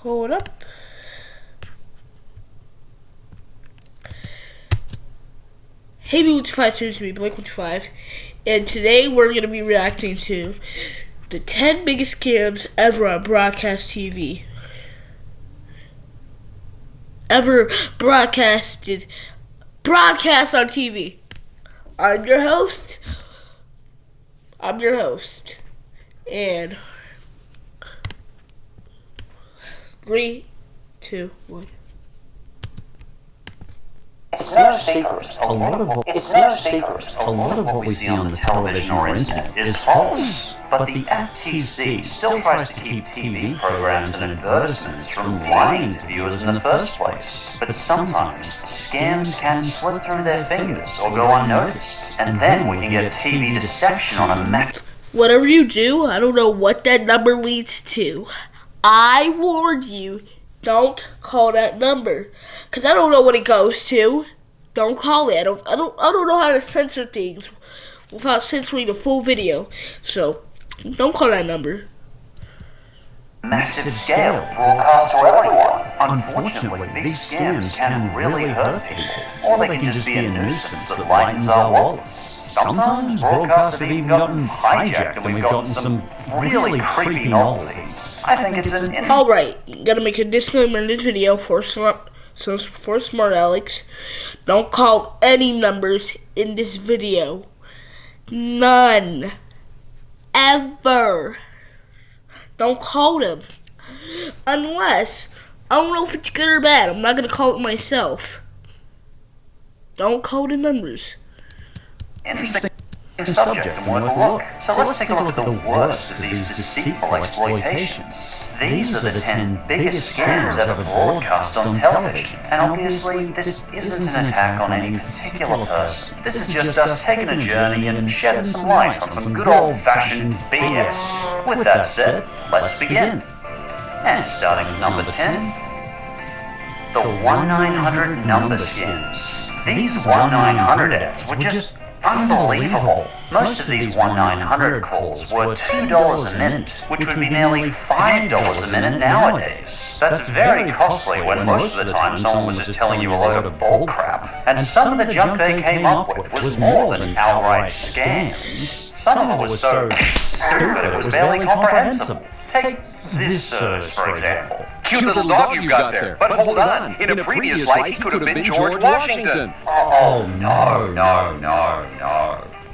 Hold up. Hey, B15 tunes to me, Blake15, and today we're going to be reacting to the 10 biggest scams ever on broadcast TV. Ever broadcast on TV. I'm your host, and 3, 2, 1. It's no secret. A lot of what we see on the television or internet is false. But the FTC still tries to keep TV programs and advertisements from lying to viewers in the first place. But sometimes scams can slip through their fingers or go unnoticed, and then we can get TV deception on a massive. Whatever you do, I don't know what that number leads to. I warned you, don't call that number, because I don't know what it goes to. Don't call it. I don't know how to censor things without censoring the full video. So don't call that number. Massive scale broadcast to everyone. Unfortunately, these scams can really hurt people, or they can just be a nuisance that lightens our wallets. Sometimes broadcasts have even gotten hijacked and we've gotten some really creepy novelties. I think it's an... Alright, gotta make a disclaimer in this video for smart Alex. Don't call any numbers in this video. None. Ever. Don't call them. Unless, I don't know if it's good or bad. I'm not gonna call it myself. Don't call the numbers. Interesting subject and worth a look. So let's take a look at the worst of these deceitful exploitations. These are the 10 biggest scams ever broadcast on television. And obviously, this isn't an attack on any particular person. This is just us taking a journey and shedding some light on some good old-fashioned BS. With that said, let's begin. And starting at number 10, the 1-900 number scams. These 1-900 ads were just unbelievable. Most of these 1-900 calls were $2 a minute, which would be nearly $5 a minute nowadays. That's very costly when most of the time someone was just telling you a load of bullcrap. And some of the junk they came up with was more than outright scams. Some of it was so stupid it was barely comprehensible. Take this service, for example. Cute little dog you've got there. But hold on, in a previous life he could have been George Washington. Oh, no.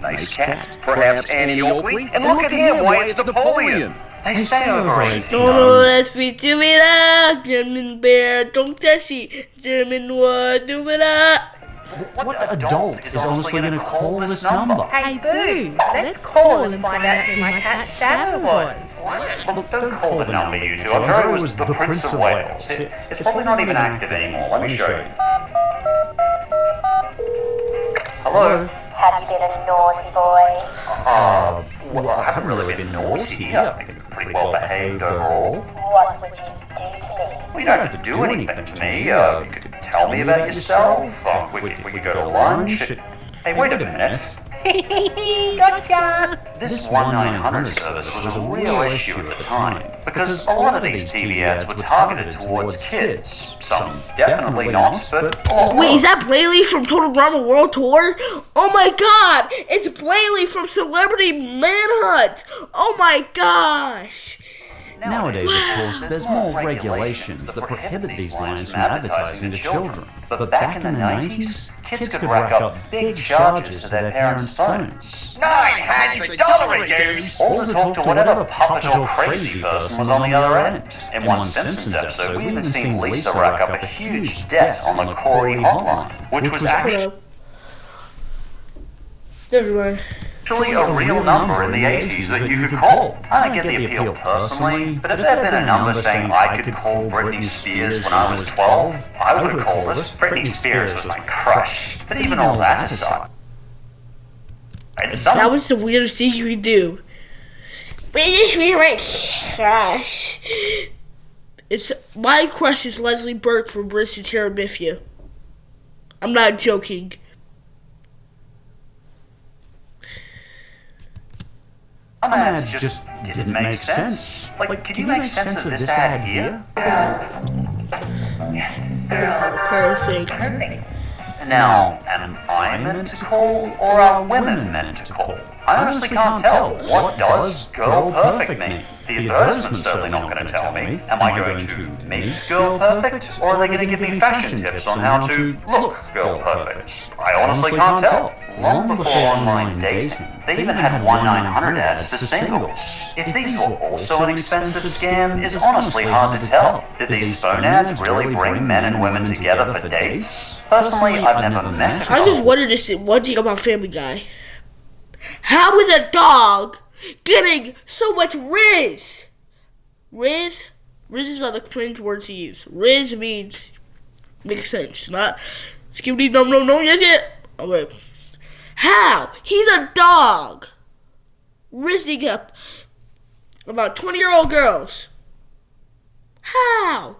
Nice cat. Perhaps Annie Oakley? And look at him, why it's Napoleon. They say over 18. Let's be to it up, German bear, don't touch it, German what, do it up. What adult is honestly going to call this number? Hey Boo, let's call and find out who my cat Shadow was. Look, don't call the number, you two. I'm sure it was the Prince of Wales. It's probably not even active anymore. Let me show you. Hello? Have you been a naughty boy? Well, I haven't really been naughty. I think I'm pretty well behaved overall. What would you do to me? Well, you don't have to do anything to me. You could tell me about yourself. We could go to lunch. Hey, wait a minute. Gotcha! This 1-900 service was a real issue at the time, because a lot of these TV ads were targeted towards kids. Some definitely not, but... Wait, is that Blayley from Total Drama World Tour? Oh my god! It's Blayley from Celebrity Manhunt! Oh my gosh! Nowadays, of course, there's more regulations that prohibit these lines from advertising to children. But back in the 90s, kids could rack up big charges to their parents' phones. $900 dues! Or to talk to whatever puppet or crazy person was on the other end. In one Simpsons episode, we even seen Lisa rack up a huge debt on the Corey hotline, which was actually a real number in the 80s that you could call. I don't get the appeal personally, but if there had been a number saying I could call Britney Spears when I was 12, I would have called it. Britney Spears was my crush. But even all that aside, that was the weirdest thing you could do. Britney Spears my crush. My crush is Leslie Burke from Bridge to Terabithia. I'm not joking. Some ads just didn't make sense. Like, can you make sense of this ad here? Perfect. Now, am I meant to call, or are women meant to call? I honestly can't tell. What does Girl Perfect mean? The advertisement's certainly not going to tell me. Am I going to meet Girl Perfect, or are they going to give me fashion tips on how to look Girl Perfect? I honestly can't tell. Long before online dating, they even had 1-900 ads for singles. If these were also an expensive scam is honestly hard to tell. Did these phone ads really bring men and women together for dates? Personally, I've never met a I just couple. wanted to say one thing about Family Guy. How is a dog getting so much Riz? Riz is not a cringe word to use. Riz means makes sense. Not skibbity no, yes. Okay. How? He's a dog. Rizzing up about 20-year-old girls. How?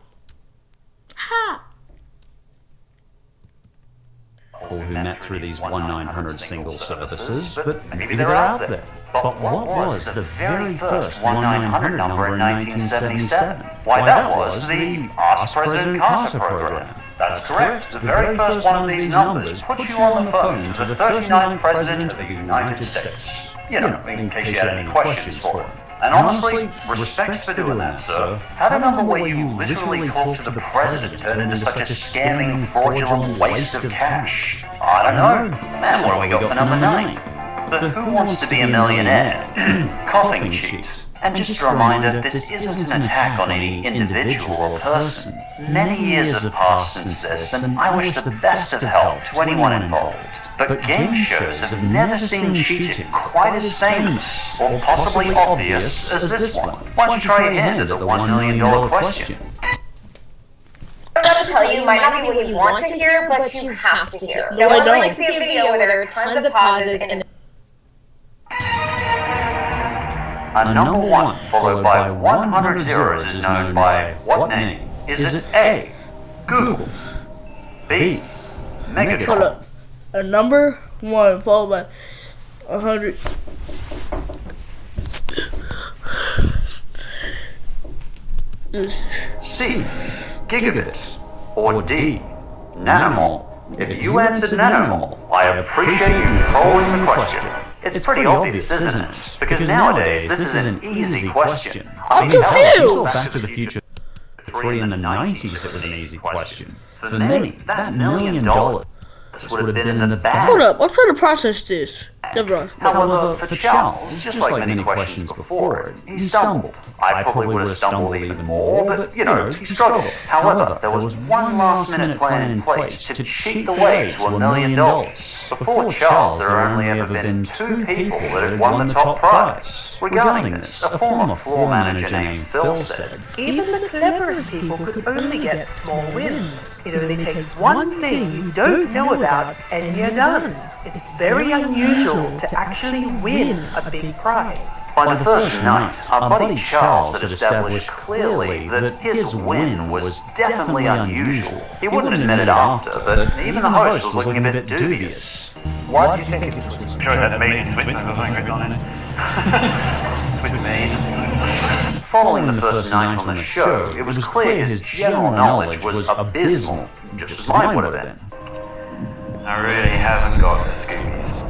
People who met through these 1-900 single services, but maybe they're out there. But what was the very first 1-900 number in 1977? Why, that was the Ask President Carter program. That's correct. The very first one of these numbers put you on the phone to the 39th President of the United States. You know, in case you had any questions for him. And honestly, respect for doing that, sir. How a number where you literally talk to the president turn into such a scamming, fraudulent waste of cash? I don't know. Man, what do we got for number 9? The Who Wants to Be a Millionaire? Coughing Cheat. And just a reminder, this isn't an attack on any individual or person. Many years have passed since this, and I wish the best of health to anyone involved. But game shows have never seen cheating quite as famous, or possibly obvious, as this one. Why don't you try your hand at the $1 million question? I'm about to tell you, might not be what you want to hear, but you have to hear. No, I Don't don't. like see a video where there are tons of pauses and A number 1 followed by 100 zeros is known by what name? Is it A, Google, B, Hold Megatron, up. A number 1 followed by 100. C, Gigabit, or D, Nanomole? If you answered Nanomole, I appreciate you trolling the question. It's pretty obvious, isn't it? Because nowadays, this is an easy question. I'm I mean, confused. Back to the Future 3 in the 90s, it was an easy question. For many, that $1 million would have been in the bag. Hold up. I'm trying to process this. Never mind. However, for Charles, just like many questions before it, he stumbled. I probably would have stumbled even more, but, you know, he struggled. However, there was one last-minute plan in place to cheat the way to $1 million. Before Charles, there had only ever been 2 people that had won the top prize. Regarding this, a former floor manager named Phil said, Even the cleverest people could only get small wins. It only takes one thing you don't know about and you're done. It's very unusual to actually win a big prize. By the first night, our buddy Charles had established clearly that his win was definitely unusual. He wouldn't admit it after, but even the host was looking a bit dubious. Why do you think it was? I'm sure it had made in Switzerland or something on it. Swiss made. Following the first night on the show, it was clear his general knowledge was abysmal, just as mine would have been. I really haven't got the Scoobies.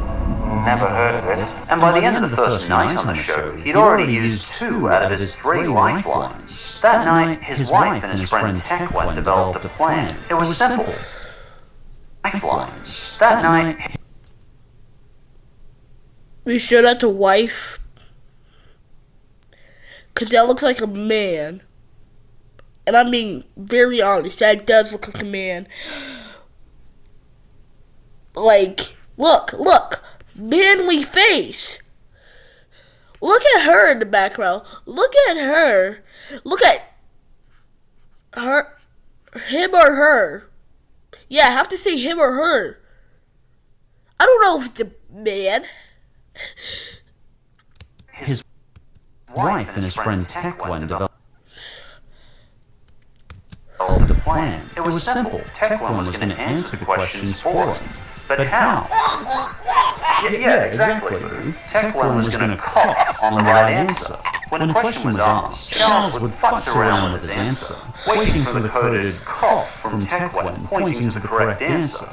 Never heard of it. And by the end of the first night on the show, he'd already used 2 out of his 3 lifelines. That night, his wife and his friend Tekwen developed a plan. It was simple. Lifelines. That night, We showed out the wife. Because that looks like a man. And I'm being very honest. That does look like a man. Like, look. Manly face. Look at her in the background. Look at her. Look at her. Him or her. Yeah, I have to say him or her. I don't know if it's a man. His wife and his friend Tekwen developed a plan. It was simple. Tekwen was going to answer the questions for him. but how? Yeah, exactly. Tequan was going to cough on the right answer. When the question was asked, Charles would futz around with his answer, waiting for the coded cough from Tequan pointing to the correct answer.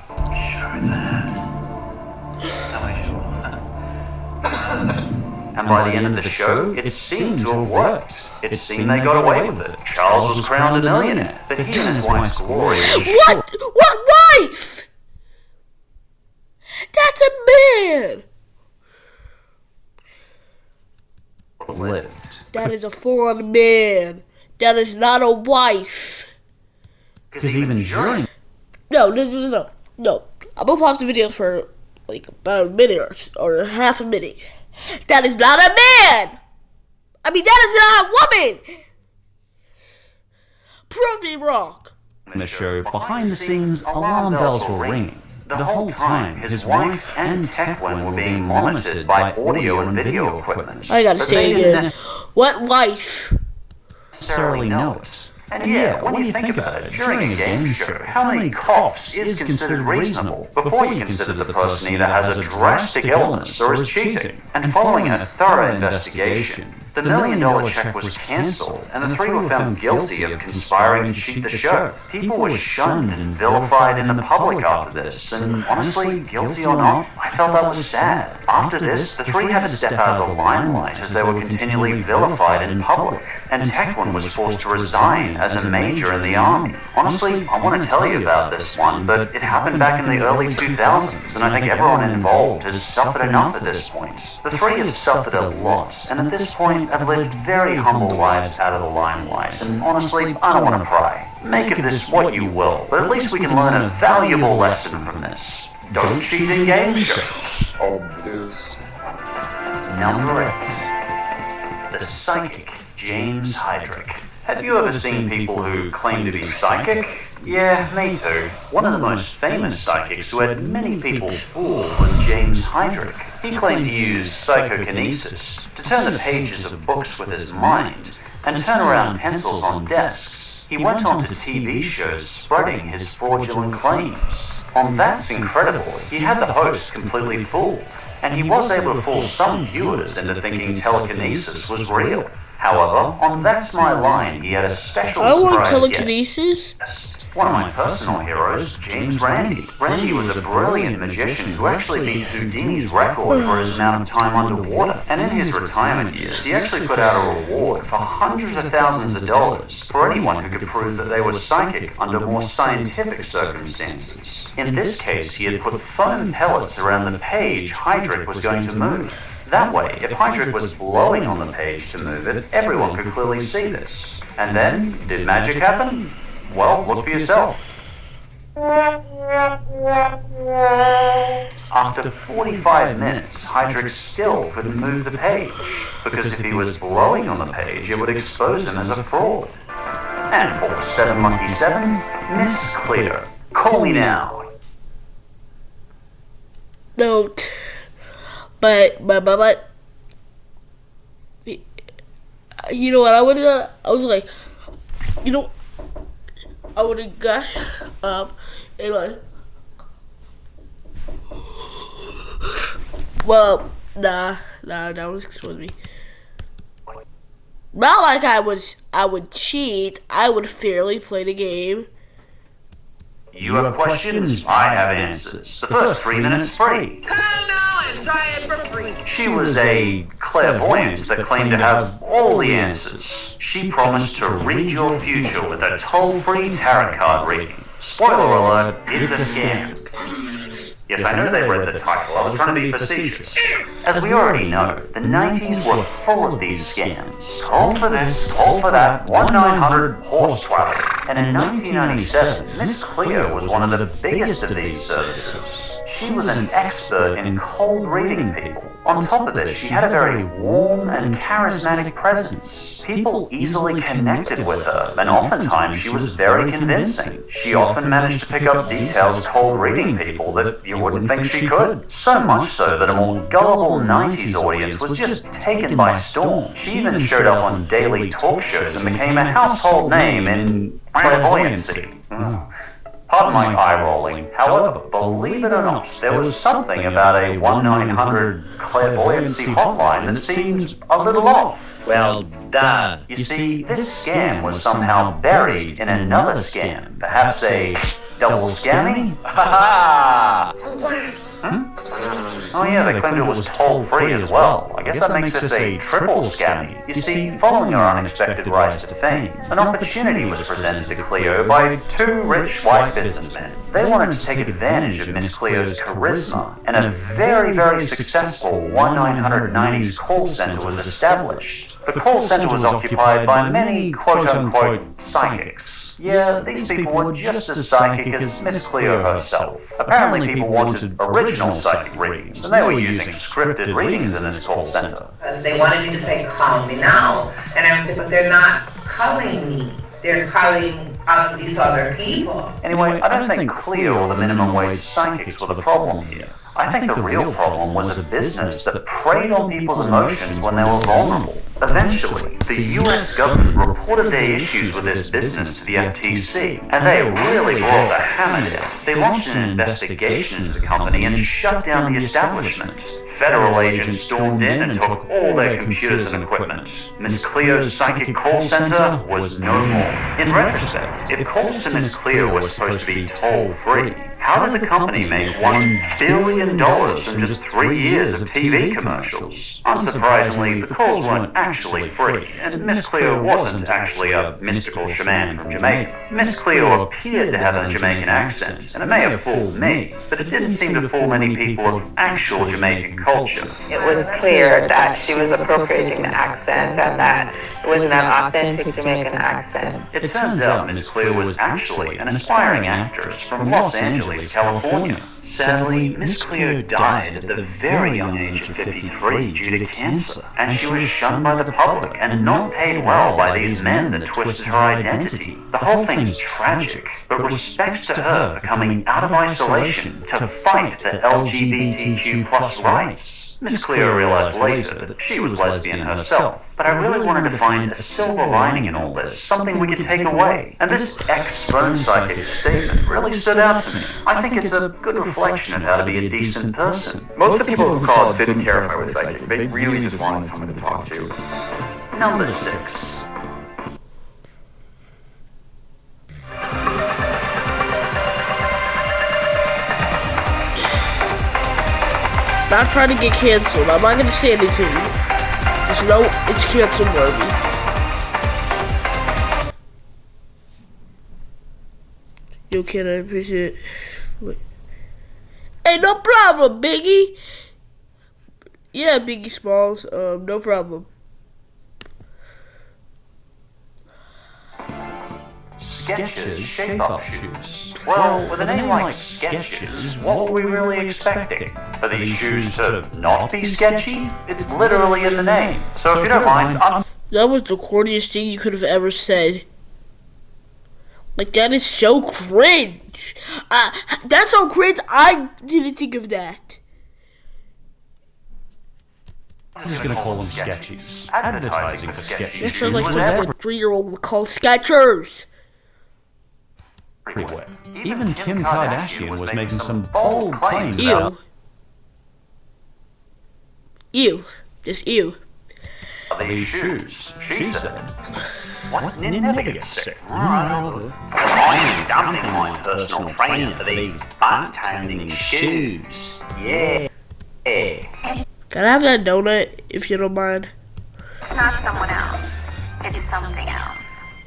And by the end of the show, it seemed to have worked. It seemed they got away with it. Charles was crowned a millionaire, but he and his wife's glory was What? What wife? That's a man. short-lived. That is a foreign man. That is not a wife. Because even during... No. I'm gonna pause the video for like about a minute or half a minute. That is not a man! I mean, that is not a woman! Prove me wrong. the show, behind the scenes, alarm bells were ringing. The whole time, his wife and Tequan were being monitored by audio and video equipment. I gotta say it again. What wife? Necessarily know it. And yeah, when you think about it, during a game show, how many coughs is considered reasonable before you consider the person either has a drastic illness or is cheating? And following a thorough investigation, the $1 million check was cancelled, and the three were found guilty of conspiring to cheat the show. People were shunned and vilified in the public after this, and honestly, guilty or not, I felt that was sad. After this, the three had to step out of the limelight as they were continually vilified in public, and Tequan was forced to resign as a major in the army. Honestly, I want to tell you about this one, but it happened back in the early 2000s, and I think everyone involved has suffered enough at this point. The three have suffered a lot, and at this point, I've lived very humble lives out of the limelight, and honestly, I don't want to pry. Make of this what you will, but at least we can learn a valuable lesson from this. Don't cheat in game shows. Number 8. The psychic James Hydrick. Have you ever seen people who claim to be psychic? Yeah, me too. One of the most famous psychics who had many people fooled was James Hydrick. He claimed to use psychokinesis to turn the pages of books with his mind and turn around pencils on desks. He went on to TV shows spreading his fraudulent claims. On That's Incredible, he had the host completely fooled, and he was able to fool some viewers into thinking telekinesis was real. However, on That's My Line, he had a special I want surprise telekinesis. guest. One of my personal heroes, James Randi. Randi was a brilliant magician who actually beat Houdini's record for his amount of time underwater. And in his retirement years, he actually put out a reward for hundreds of thousands of dollars for anyone who could prove that they were psychic under more scientific circumstances. In this case, he had put foam pellets around the page Hydrick was going to move. That way, if Hydrick was blowing on the page to move it, everyone could clearly see this. And then, did magic happen? Well, look for yourself. After 45 minutes, Hydrick still couldn't move the page, because if he was blowing on the page, it would expose him as a fraud. And for 7 Monkey 7, Miss Clear. Call me now. Don't. But, you know what I would have done? I was like, I would have got and like, well, nah, that was supposed to be. Not like I would cheat. I would fairly play the game. You have questions, I have answers. The first 3 minutes free. Come now and try it for free. She was a clairvoyant that claimed to have all the answers. She promised to read your future with a toll-free tarot card reading. Spoiler alert, it's a scam. Yes, I know they read the title. I was trying to be facetious. As we already know, the 90s were full of these scams. Call for this, call for that, 1-900 horse travel. And in 1997, Miss Cleo was one of the biggest of these services. She was an expert in cold reading people. On top of this, she had a very warm and charismatic presence. People easily connected with her, and oftentimes she was very convincing. She often managed to pick up details cold reading people that you wouldn't think she could. So much so that a more gullible 90s audience was just taken by storm. She even showed up on daily talk shows and became a household name in clairvoyancy. Pardon my eye rolling. However, believe it or not, there was something about a 1-900 clairvoyancy hotline that seemed a little off. Well, duh. You see, this scam was somehow buried in another scam. Perhaps a double scammy? Ha ha! Oh yeah, they claimed it was toll-free as well. I guess that makes this a triple scammy. You see, following her unexpected rise to fame, an opportunity was presented to Cleo by two rich white businessmen. They wanted to take advantage of Miss Cleo's charisma, and a very, very successful 1-900-90s call center was established. The call center was occupied by many quote-unquote psychics. Yeah, these people were just as psychic as Miss Cleo herself. Apparently people wanted original psychic readings, and they were using scripted readings in this call center. They wanted me to say, call me now. And I said, but they're not calling me. They're calling all of these other people. Anyway, I don't think Cleo or the minimum wage psychics were the problem here. I think the real problem was a business that preyed on people's emotions when they were vulnerable. Eventually, the US government reported their issues with this business to the FTC, and they really brought the hammer down. They launched an investigation into the company and shut down the establishment. Federal agents stormed in and took all their computers and equipment. Miss Cleo's psychic call center was no more. In retrospect, if calls to Miss Cleo were supposed to be toll-free, how did the company make $1 billion from just 3 years of TV commercials? Unsurprisingly, the calls weren't actually free, and Miss Cleo wasn't actually a mystical shaman from Jamaica. Miss Cleo appeared to have a Jamaican accent, and it may have fooled me, but it didn't seem to fool many people of actual Jamaican culture. It was clear that she was appropriating the accent and that it wasn't an authentic Jamaican accent. It turns out Miss Cleo was actually an aspiring actress from Los Angeles, California. Sadly, Miss Cleo died at the very young age of 53 due to cancer, and she was shunned by the public and not paid well by these men that twisted her identity. The whole thing's tragic, but respects to her for coming out of isolation to fight for LGBTQ plus rights. Miss Cleo realized later that she was lesbian herself, but I really wanted to find a silver lining in all this, something we could take away. And this ex-phone psychic statement really stood out to me. I think it's a good reflection of how to be a decent person. Most of the people who called didn't care if I was psychic. They really just wanted someone to talk to. Number 6. Not trying to get canceled. I'm not gonna say anything. Just know it's cancel worthy. Yo, can I appreciate it? Hey, no problem, Biggie. Yeah, Biggie Smalls. No problem. Skechers shape-up shoes. Well, with a name like Skechers, what were we really expecting? For these shoes to not be sketchy? It's literally in the name. So if you don't mind, That was the corniest thing you could have ever said. Like, that is so cringe. That's so cringe, I didn't think of that. I'm just gonna call them Skechers. Advertising for Skechers. That sounds like something a 3-year-old would call Skechers. Everywhere. Even Kim Kardashian was making some bold claims about Ew. Just ew. these shoes. She said, "What never gets sick? I'm dumping my personal trainer for these butt-toning shoes. Yeah." Can I have that donut, if you don't mind? It's not someone else. It's something else.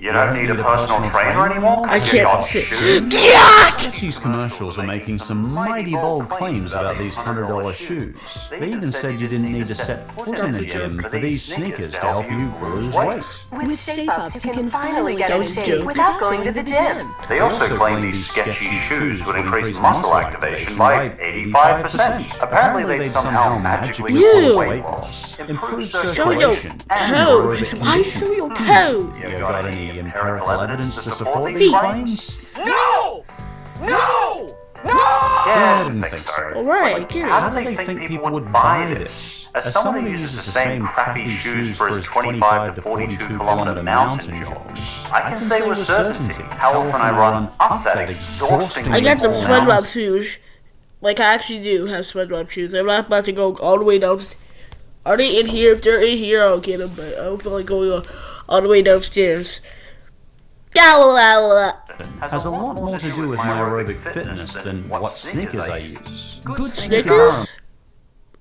You don't need a personal trainer anymore? I can't sit. Skechers commercials were making some mighty bold claims about these $100 shoes. They even said you didn't need to set foot in a gym for these sneakers to help you lose weight. With shape-ups, you can finally get That in was a shape joke. without going to the gym. They also claim these sketchy shoes would increase muscle activation by 85%. Apparently they'd somehow magically cause weight loss, improve Show your circulation, and toes. Why show your toes? You got any empirical evidence to support these claims? No! No! No! Yeah, I didn't think so. Alright, I get How it. do they think people would buy this? As someone who uses the same crappy shoes for his 25 to 42 kilometer mountain jogs, I can say with certainty how often I run up that exhausting. I got some SpongeBob shoes. Like, I actually do have SpongeBob shoes. I'm not about to go all the way down. Are they in here? If they're in here, I'll get them. But I don't feel like going all the way downstairs. Has a lot more to do with my aerobic fitness than what sneakers I use. Good Snickers?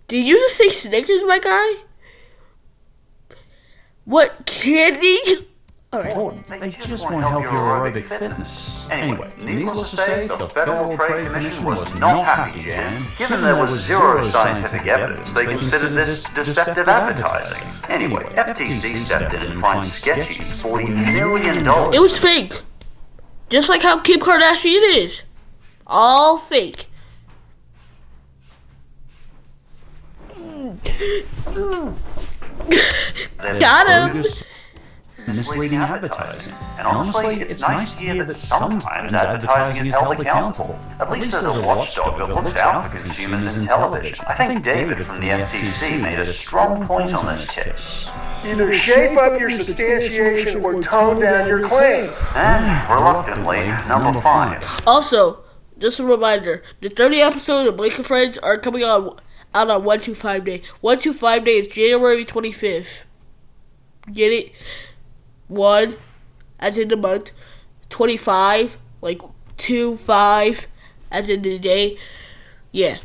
Did you just say Snickers, my guy? What candy? Alright. They just won't help your aerobic fitness. Anyway, needless to say, the Federal Trade Commission was not happy, Jan. Given there was zero scientific evidence, they considered this deceptive advertising. Anyway, FTC stepped in and fined Skechers $40 million. It was fake. Just like how Kim Kardashian is. All fake. Got him. Misleading advertising. And honestly, it's nice to hear that sometimes advertising is held accountable. At least there's a watchdog that looks out for consumers in television. I think David from the FTC made a strong point on this case. Either shape up your substantiation or tone down your claims. And, reluctantly, number 5. Also, just a reminder, the 30 episodes of Blake and Friends are coming out on 125 Day. 125 Day is January 25th. Get it? 1, as in the month. 25, like 2-5, as in the day. Yeah.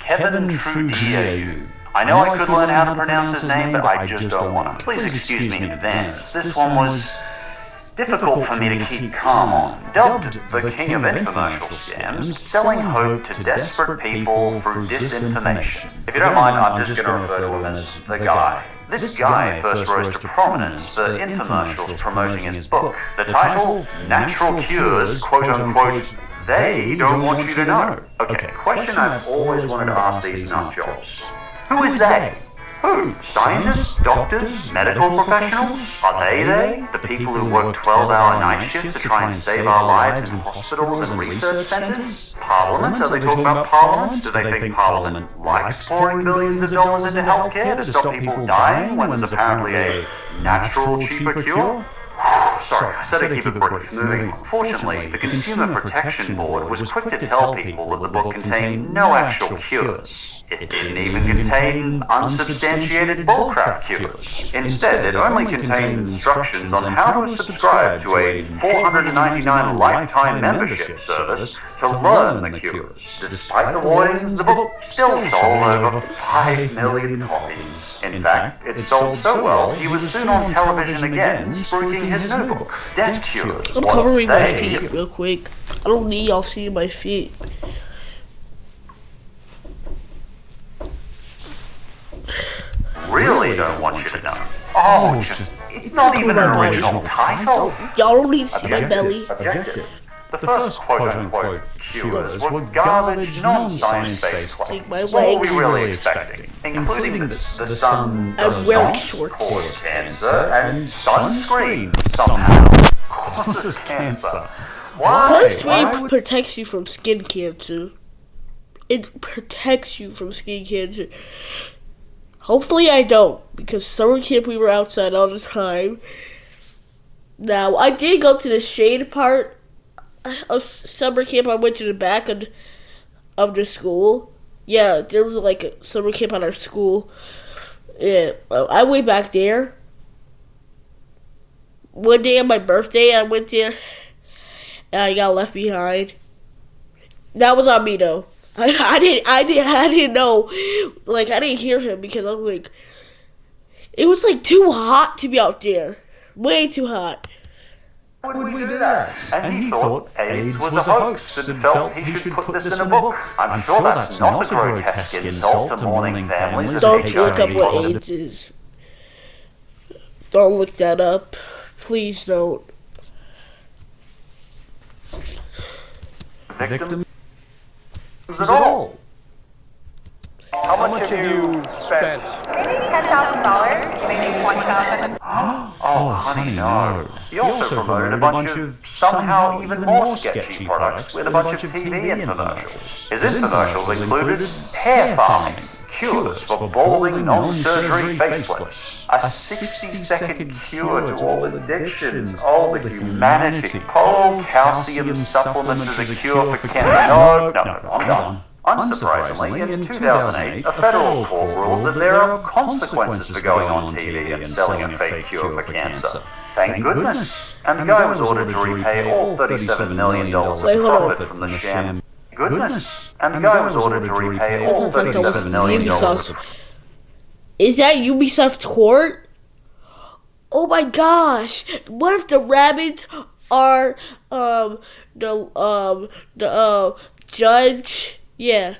Kevin Trudeau. I know I could learn how to pronounce his name, but I just don't want to. Please excuse me in advance. This one was difficult for me to keep calm on. Dubbed the king of infomercial scams, selling hope to desperate people through disinformation. If you don't mind, I'm just going to refer to him as the guy. This guy first rose to prominence for infomercials promoting his book. The title, Natural Cures, quote-unquote, they don't want you to know. Okay, question I've always wanted to ask these nut jobs. Who is they? Who? Scientists? Doctors? Medical professionals? Are they? The people who work 12-hour night shifts to try and save our lives in hospitals and research centers? Parliament? Are they talking about Parliament? Do they think Parliament likes pouring billions of dollars into healthcare to stop people dying when there's apparently a natural, cheaper cure? Sorry, I said to keep it brief. Moving on. Fortunately, the Consumer Protection Board was quick to tell people that the book contained no actual cures. It didn't even contain unsubstantiated bullcrap cures. Instead, it only contained instructions on how to subscribe to a $499 lifetime membership service to learn the cures. Despite the warnings, the book still sold over 5 million copies. In fact, it sold so well, he was soon on television again, spruiking his new book, Debt Cures. I'm covering my feet real quick. I don't need y'all seeing my feet. Really don't want you to know. Oh, it's not even an original title. Y'all don't need to see my belly. Objective. The first quote-unquote cures were garbage, non-science-based claims. What were we really expecting? Including that the sun does not cause cancer, and sunscreen somehow causes cancer. Why? Sunscreen protects you from skin cancer. It protects you from skin cancer. Hopefully I don't, because summer camp we were outside all the time. Now, I did go to the shade part of summer camp. I went to the back of the school. Yeah, there was like a summer camp at our school. Yeah, I went back there. One day on my birthday, I went there, and I got left behind. That was on me though. I didn't know, like, I didn't hear him because I was like, it was like too hot to be out there. Way too hot. Why would we do that? And he thought AIDS was a hoax and felt he should put this in a book. I'm sure that's not a grotesque insult to mourning families. Don't look up what AIDS is. Don't look that up. Please don't. Victim at all. How much have you spent? Maybe $10,000, maybe $20,000. Oh, honey, no. He also promoted a bunch of somehow even more sketchy products with a bunch of TV infomercials. His infomercials included hair farming, cures for balding, non-surgery facelifts. A 60-second cure to all addictions. Oh, the humanity. Coral calcium supplements as a cure for cancer. No, I'm done. Unsurprisingly, in 2008, a federal court ruled that there are consequences for going on TV and selling a fake cure for cancer. Thank goodness. And the guy was ordered to repay all $37 million of profit from the sham. Goodness. And the guy was ordered to repay all $37 million. Is that Ubisoft court? Oh my gosh! What if the rabbits are the judge? Yeah.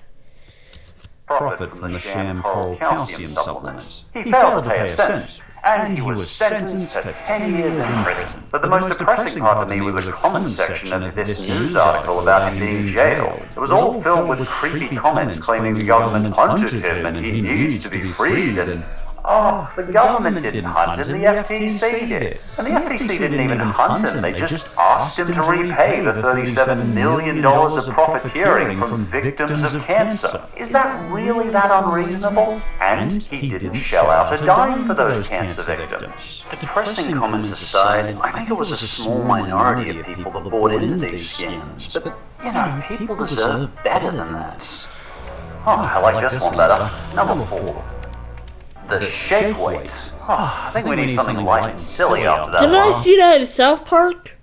Profit from the sham coral calcium supplements. He failed to pay a cent, and he was sentenced to 10 years in prison. But the most depressing part to me was the comment section of this news article about him being jailed. It was all filled with creepy comments claiming the government hunted him and he needs to be freed and... Oh, the government didn't hunt him, the FTC did. And the FTC didn't even hunt him, they just asked him to repay the $37 million of profiteering from victims of cancer. Is that really that unreasonable? And he didn't shell out a dime for those cancer victims. Depressing comments aside, I think it was a small minority of people that bought into these schemes. But, you know, people deserve better than that. Oh, I like this one better. Number 4. The shake weight. Oh, I think we need something light and silly after that. Didn't I see that in South Park?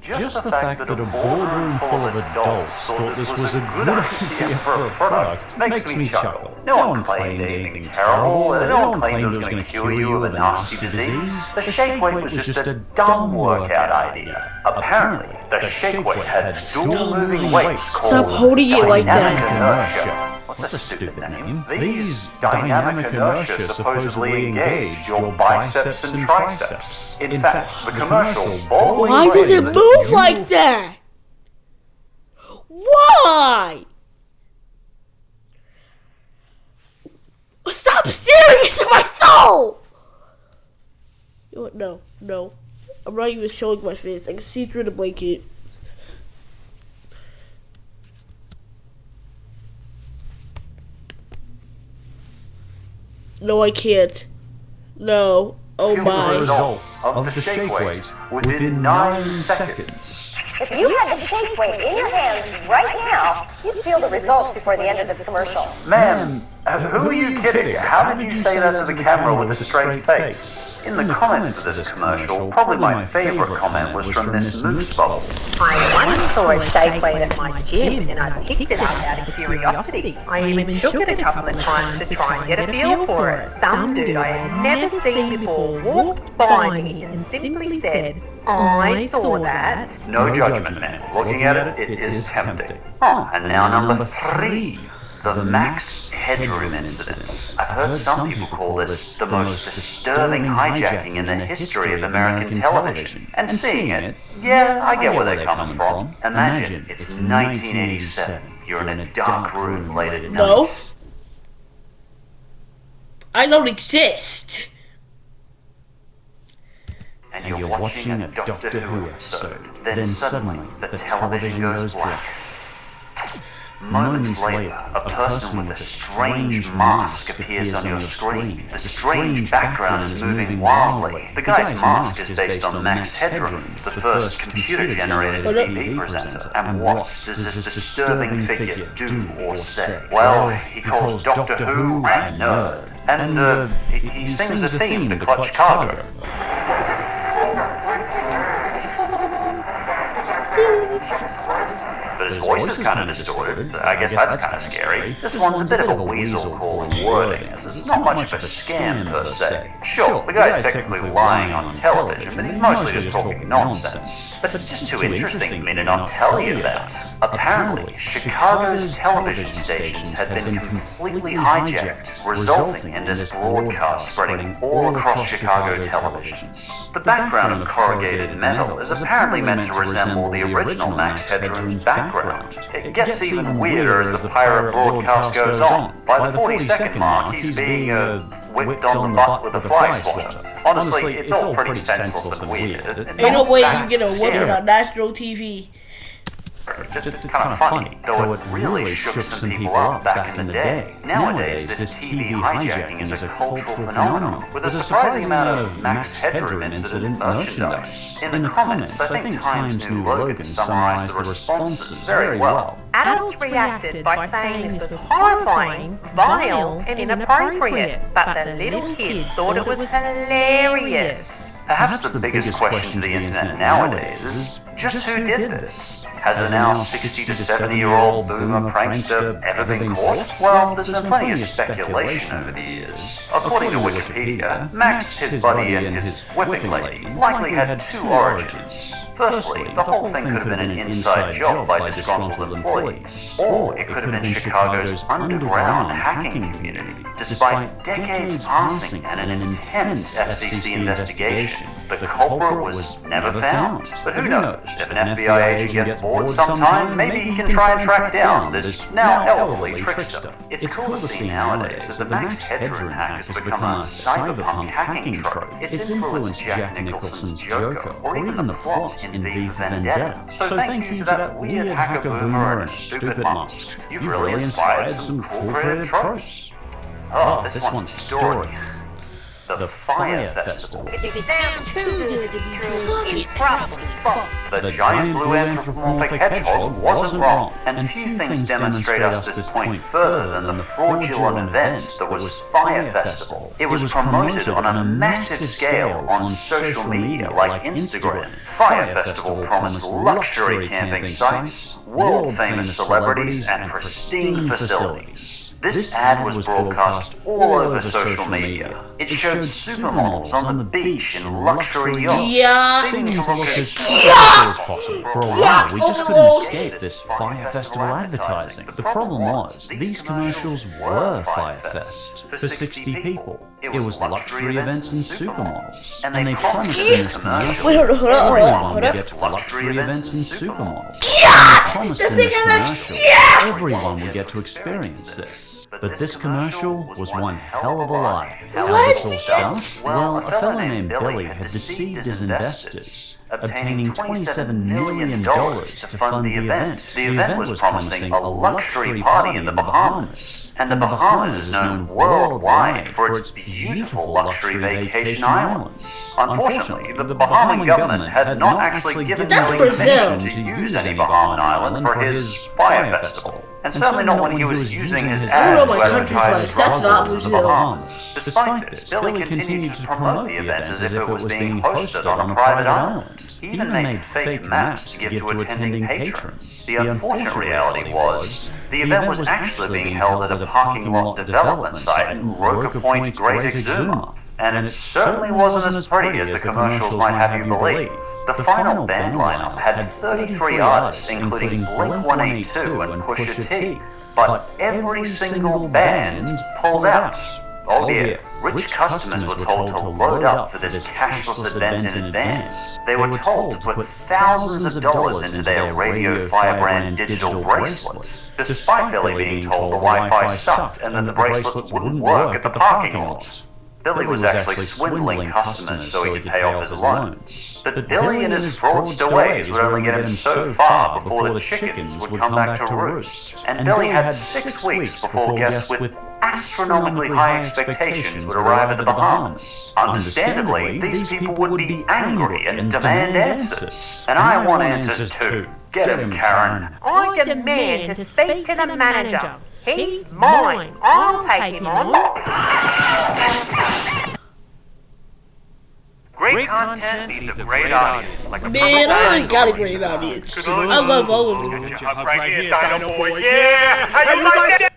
Just the fact that a boardroom full of adults thought this was a good idea for a product makes me chuckle. No one claimed anything terrible, no one claimed it was going to cure you of a nasty disease. The shake weight was just a dumb workout idea. Apparently, the shake weight had dual moving weights called Stop holding it like dynamic that. inertia. What's a stupid name? These dynamic inertia supposedly engaged your biceps and triceps. In fact, the commercial boldly Why does it move like that? Why? Stop staring into my soul! You know what? No. I'm not even showing my face. I can see through the blanket. No, I can't. No. Oh my. Results of the shake weight within 9 seconds. If you had the shake weight in your hands right now, you'd feel the results before the end of this commercial. Ma'am, who are you kidding? How did you say that to the camera with a straight face? In the comments to this commercial, probably my favorite comment was from Miss Moose Bubble. I once saw a shake weight at my gym and I picked it up out of curiosity. I even shook it a couple of times to try and get a feel for it. Some dude I had never seen before walked by me and simply said, I saw that. No judgment, man. Looking at it, it is tempting. Oh, and now number 3. The Max Headroom incident. I've heard some people call this the most disturbing hijacking in the history of American television. And seeing it, yeah, I get where they're coming from. Imagine it's 1987. You're in a dark room late at night. No. I don't exist. And you're watching a Doctor Who episode. Then suddenly, the television goes black. Moments later, a person with a strange mask appears on your screen. The strange background is moving wildly. The guy's mask is based on Max Headroom, the first computer-generated TV presenter. And what does this disturbing figure do or say? Well, he calls Doctor Who a nerd. And he sings a theme to Clutch Cargo. But his voice is kind of distorted. I guess that's kind of scary. This one's a bit of a weasel calling wording, as it's not much of a scam per se. Sure, the guy's technically lying on television, but he's mostly just talking nonsense. But it's just too interesting for me to not tell you that. Apparently, Chicago's television stations had been completely hijacked, resulting in this broadcast spreading all across Chicago televisions. The background of corrugated metal is apparently meant to resemble the original Max Headroom's background. It gets even weirder as the pirate broadcast goes on. By the 40-second mark, he's being whipped on the butt with a fly swatter. Honestly, it's all pretty senseless and weird. Ain't no way you can get a woman on national TV. Just kind of funny, though it really shook some people up back in the day. Nowadays, this TV hijacking is a cultural phenomenon, with a surprising amount of Max Headroom incident merchandise. In the comments, I think Times New Rogan summarized the responses very well. Adults reacted by saying this was horrifying, vile, and inappropriate, but the little kids thought it was hilarious. Perhaps the biggest question to the internet nowadays is just who did this? Has a now 60 to 70-year-old boomer prankster ever been caught? Well, there's been plenty of speculation over the years. According to Wikipedia, Max, his buddy, and his whipping lady likely had two origins. Firstly, the whole thing could have been an inside job by disgruntled employees, or it could have been Chicago's underground hacking community. Despite decades passing and an intense FCC investigation, the culprit was never found. But who knows? If an FBI agent gets bored sometime, maybe he can try and track down this now elderly trickster. It's cool to see nowadays that the Max Headroom hack has become a cyberpunk hacking trope. It's influenced Jack Nicholson's Joker, or even the plot in V for Vendetta. So thank you to that weird hacker boomer and stupid mask. You've really inspired some cool creative tropes. Oh, this one's a story. The Fire Festival. If it sounds too good to be true, it's probably false. The giant blue anthropomorphic hedgehog wasn't wrong, and few things demonstrate us this point further than the fraudulent event that was Fire Festival. It was promoted on a massive scale on social media like Instagram. Fire Festival promised luxury camping sites, world-famous celebrities, and pristine facilities. This ad was broadcast all over social media. It showed supermodels on the beach in luxury yachts, seeming to look as as possible. For a while, we just couldn't escape this Fire Festival advertising. The problem was, these commercials were Fire Fest for 60 people. It was luxury events and supermodels, and they promised in this commercial everyone would get to luxury events and supermodels. And they promised in this commercial everyone would get to experience this. But this commercial was one hell of a lie. How did this all start? Well, a fellow named Billy had deceived his investors, obtaining $27 million to fund the event. The event was promising a luxury party in the Bahamas. And the Bahamas is known worldwide for its beautiful luxury vacation islands. Unfortunately, the Bahaman government had not actually given Billy permission to use any Bahaman island for his Fire Festival. And certainly not when he was using his ad to advertise his role in the Bahamas. Despite this, Billy continued to promote the event as if it was being hosted on a private island. He even made fake maps to give to attending patrons. The unfortunate reality was, the event was actually being held at a parking lot development site in Roker Point, Great Exuma. And it certainly wasn't as pretty as the commercials might have you believe. The final band lineup had 33 artists, including Blink-182 and Pusha T. But every single band pulled out. Oh dear. Rich customers were told to load up for this cashless event in advance. They were told to put thousands of dollars into their Radio Firebrand digital bracelets, despite Billy being told the Wi-Fi sucked and that the bracelets wouldn't work at the parking lot. Billy was actually swindling customers so he could pay off his loans. But Billy and his fraudster ways would only get him so far before the chickens would come back to roost. And Billy had 6 weeks before guests with astronomically high expectations would arrive at the Bahamas. Understandably, these people would be angry and demand answers. And I want answers too. Get him, Karen. I demand to speak to the manager. He's mine. I'll take him on. Great content needs a great audience. Like Man, I already got a great audience. I love all of them. Right here, Dino Boy. Yeah! How you like that?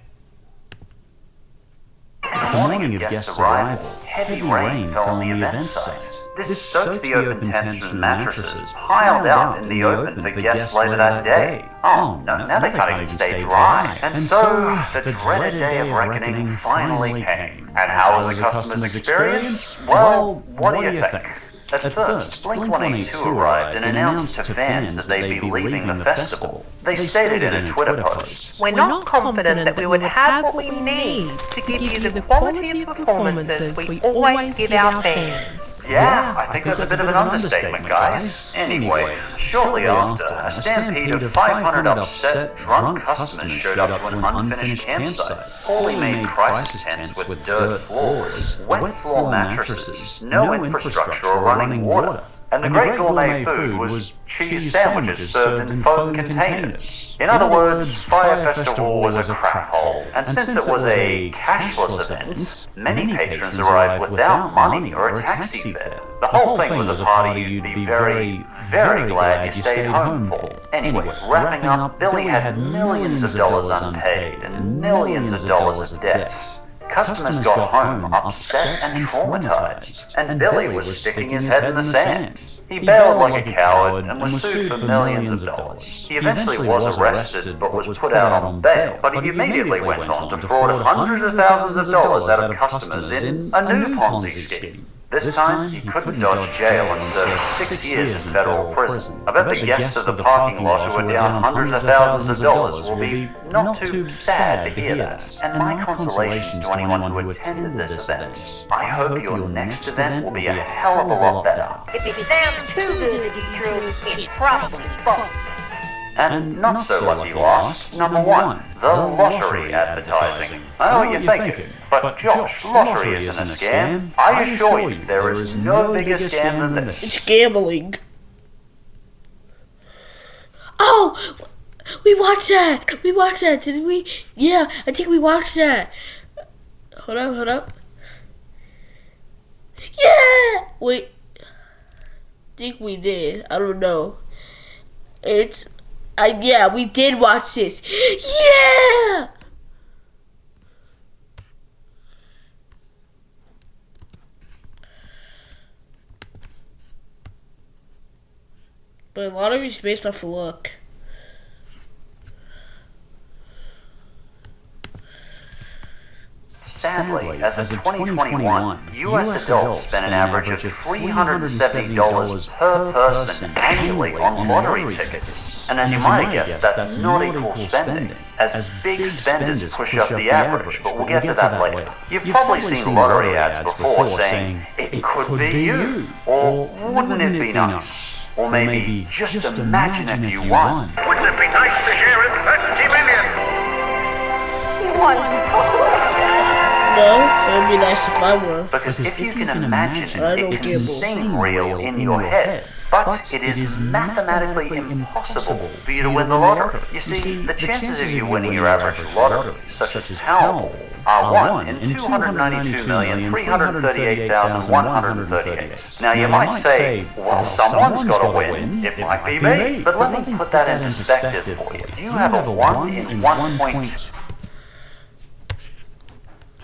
The morning of guest arrival, heavy rain fell on the event site. This soaked the open tents and mattresses piled out in the open for guests later that day. Oh, no, now they can't even stay dry. And so, the dreaded day of reckoning finally came. And how was the customer's experience? Well, what do you think? At first, Blink-182 arrived and announced to fans that they'd be leaving the festival. They stated in a Twitter post, "We're not confident that we would have what we need to give you the quality of performances we always give our fans. Yeah, I think that's a bit of an understatement, guys. Anyway, shortly after, a stampede of 500 upset, drunk customers showed up to an unfinished campsite. Poorly made crisis tents with dirt floors, wet floor mattresses, no infrastructure or running water. And the great gourmet food was cheese sandwiches served in foam containers. In other words, Fire Festival was a crap hole. And since it was a cashless event, many patrons arrived without money or a taxi fare. The whole thing was a party you'd be very, very glad you stayed home for. Anyway, wrapping up, Billy had millions of dollars unpaid and millions of dollars of debt. Customers got home upset and traumatized, and Billy was sticking his head in the sand. He bailed like a coward and was sued for millions of dollars. He eventually was arrested but was put out on bail, but he immediately went on to fraud hundreds of thousands of dollars out of customers in a new Ponzi scheme. This time, he couldn't dodge jail and served 6 years in federal prison. I bet the guests of the parking lot who were down hundreds of thousands of dollars will be not too sad to hear that. And my consolation to anyone who attended this event, I hope your next event will be a hell of a lot better. If it sounds too good to be true, it's probably false. And not so lucky last, number 1, the lottery advertising. I know what you're thinking, but Josh, lottery isn't a scam. I assure you, there is no bigger scam than this. It's gambling. Oh, we watched that. We watched that, didn't we? Yeah, I think we watched that. Hold up. Yeah! Wait. I think we did. I don't know. Yeah, we did watch this. Yeah! But lottery's based off of luck. Sadly, as of 2021, U.S. adults spend an average of $370 per person annually on lottery tickets. And as you might have guessed, that's not equal spending, as big spenders push up the average, but we'll get to that later. You've probably seen lottery ads before saying, "It could be you," or "Wouldn't it be nice?" Or maybe, "Just imagine if you won." Wouldn't it be nice to share in 30 million? You won. No, it would be nice if I were. Because if you can imagine it, it can seem real in your head. But it is mathematically impossible for you to win the lottery. You see, the chances of you winning your average lottery, such as Powerball, are 1 in 292,338,138. Now you might say, well, someone's got to win. It might be me. But let me put that in perspective for you. You have a 1 in 1.2.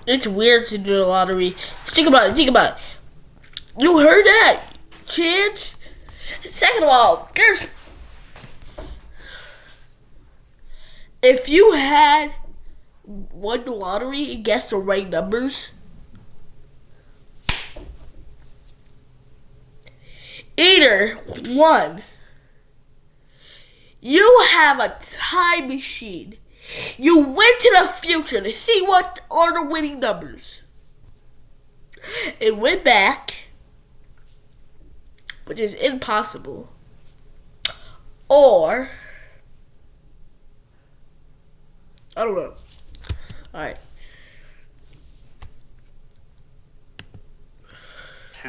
It's weird to do the lottery. Think about it. You heard that? Chance? Second of all, if you had won the lottery and guessed the right numbers, either one, you have a time machine. You went to the future to see what are the winning numbers. It went back, which is impossible. Or, I don't know. Alright.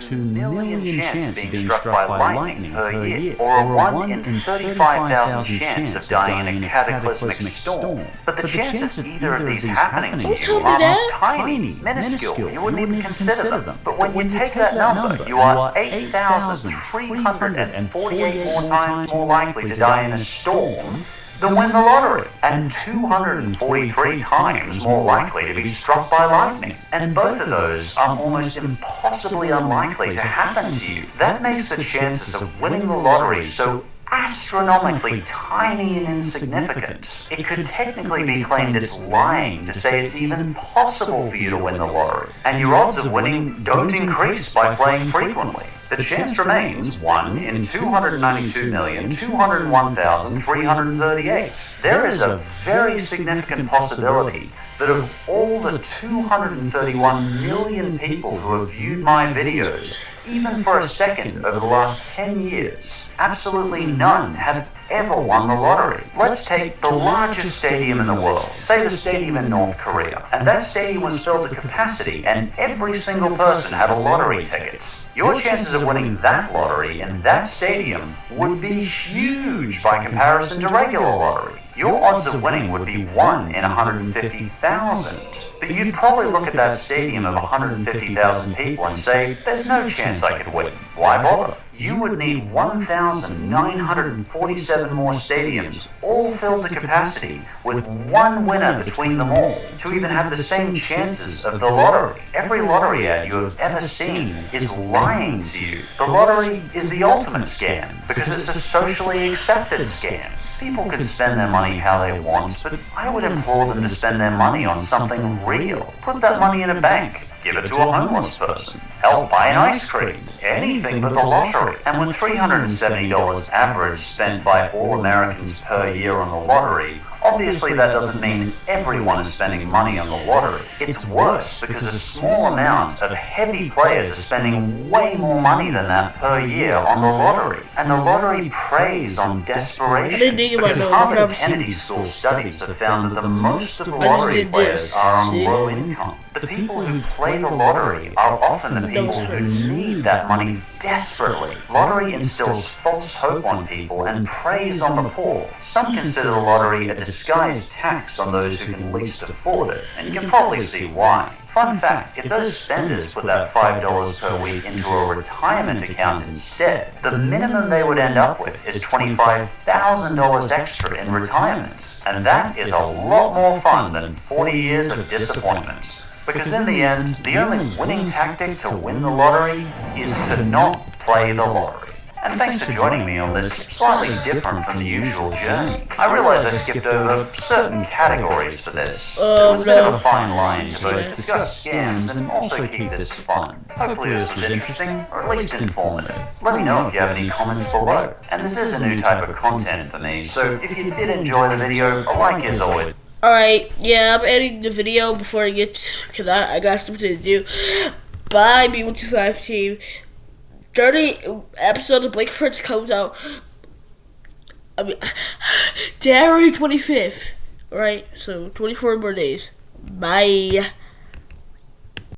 2 million chance of being struck by lightning per year, or a 1 in 35,000 chance of dying in a cataclysmic storm. But the chance of either of these happening to you are tiny, minuscule. You wouldn't even consider them. But when you take that number, you are 8,348 more times more likely to die in a storm than win the lottery, and 243 times more likely to be struck by lightning. And both of those are almost impossibly unlikely to happen to you. That makes the chances of winning the lottery so astronomically tiny and insignificant. It could technically be claimed it's lying to say it's even possible for you to win the lottery. And your odds of winning don't increase by playing frequently. The chance remains 1 in 292,201,338. There is a very significant possibility that of all the 231 million people who have viewed my videos, even for a second over the last 10 years, absolutely none have ever won the lottery. Let's take the largest stadium in the world, say the stadium in North Korea, and that stadium was filled to capacity and every single person had a lottery ticket. Your chances of winning that lottery in that stadium would be huge by comparison to regular lottery. Your odds of winning would be 1 in 150,000. But you'd probably look at that stadium of 150,000 people and say, there's no chance I could win. Why bother? You would need 1,947 more stadiums, all filled to capacity, with one winner between them all, to even have the same chances of the lottery. Every lottery ad you have ever seen is lying to you. The lottery is the ultimate scam, because it's a socially accepted scam. People can spend their money how they want, but I would implore them to spend their money on something real. Put that money in a bank. Give it to a homeless person. Help buy an ice cream. Anything but the lottery. And with $370 average spent by all Americans per year on the lottery, obviously that doesn't mean everyone is spending money on the lottery. It's worse because a small amount of heavy players are spending way more money than that per year on the lottery. And the lottery preys on desperation. Because Harvard and Kennedy School studies have found that the most of the lottery players are on low income. The people who play the lottery are often the people who need that money desperately. Lottery instills false hope on people and preys on the poor. Some consider the lottery a disguised tax on those who can least afford it, and you can probably see why. Fun fact, if those spenders put that $5 per week into a retirement account instead, the minimum they would end up with is $25,000 extra in retirement. And that is a lot more fun than 40 years of disappointment. Because in the end, the only winning tactic to win the lottery is to not play the lottery. And thanks for joining me on this slightly different from the usual journey. I realize I skipped over certain categories for this, but it was a bit of a fine line to both discuss scams and also keep this fun. Hopefully this was interesting, or at least informative. Let me know if you have any comments below. And this is a new type of content for me, so if you did enjoy the video, a like is always... Alright, yeah, I'm editing the video before I get, because I got something to do. Bye, B125 team. 30 episode of Blake Fritz comes out, January 25th. Alright, so 24 more days. Bye.